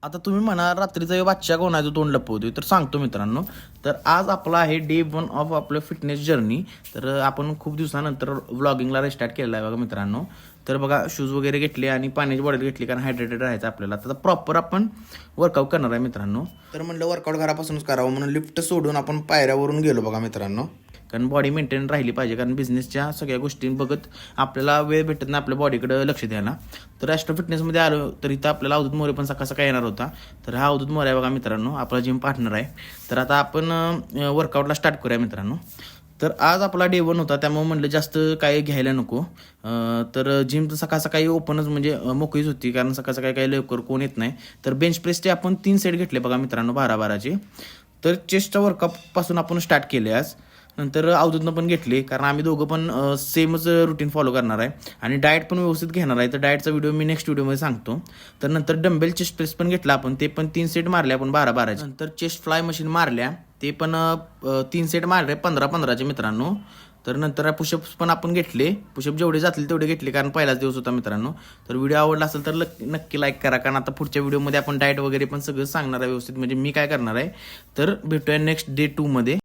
आता तुम्ही म्हणा रात्रीचा बादशा कोण आहे जो तोंड लपवतोय, तर सांगतो मित्रांनो. तर आज आपला आहे डे 1 ऑफ आपलं फिटनेस जर्नी. तर आपण खूप दिवसानंतर व्लॉगिंगला रिस्टार्ट केलेला आहे बघा मित्रांनो. तर बघा शूज वगैरे घेतले आणि पाण्याची बॉटल घेतली, कारण हायड्रेटेड राहायचं आपल्याला. तर प्रॉपर आपण वर्कआउट करणार आहे मित्रांनो. तर म्हणलं वर्कआउट घरापासूनच करावं म्हणून लिफ्ट सोडून आपण पायऱ्यावरून गेलो बघा मित्रांनो. कारण बॉडी मेंटेन राहिली पाहिजे, कारण बिझनेसच्या सगळ्या गोष्टी बघत आपल्याला वेळ भेटत नाही आपल्या बॉडीकडे लक्ष द्यायला. तर ॲस्ट्रो फिटनेसमध्ये आलो तर इथं आपल्याला अवधूत मोरे पण सकाळ सकाळी येणार होता. तर हा अवधूत मोरे आहे बघा मित्रांनो, आपला जिम पार्टनर आहे. तर आता आपण वर्कआउटला स्टार्ट करूया मित्रांनो. तर आज आपला डे 1 होता, त्यामुळे म्हणलं जास्त काही घ्यायला नको. तर जिम तर सकाळ सकाळी ओपनच म्हणजे मोकळीच होती, कारण सकाळ सकाळी काही लवकर कोण येत नाही. तर बेंच प्रेसचे आपण 3 सेट घेतले बघा मित्रांनो, 12-12चे. तर चेस्टच्या वर्कआउटपासून आपण स्टार्ट केले आज. नंतर अवधूतनं पण घेतली, कारण आम्ही दोघं पण सेमच रुटीन फॉलो करणार आहे आणि डाएट पण व्यवस्थित घेणार आहे. तर डाएटचा व्हिडिओ मी नेक्स्ट व्हिडिओमध्ये सांगतो. तर नंतर डंबेल चेस्ट प्रेस पण घेतला आपण, ते पण 3 सेट मारले आपण 12-12चे. नंतर चेस्ट फ्लाय मशीन मारल्या, ते पण 3 सेट मारले 15-15चे मित्रांनो. तर नंतर पुशअप्स पण आपण घेतले, पुशअप जेवढे जातील तेवढे घेतले, कारण पहिलाच दिवस होता मित्रांनो. तर व्हिडिओ आवडला असेल तर नक्की लाईक करा, कारण आता पुढच्या व्हिडिओमध्ये आपण डाएट वगैरे पण सगळं सांगणार आहे व्यवस्थित, म्हणजे मी काय करणार आहे. तर भेटूया नेक्स्ट डे 2 मध्ये.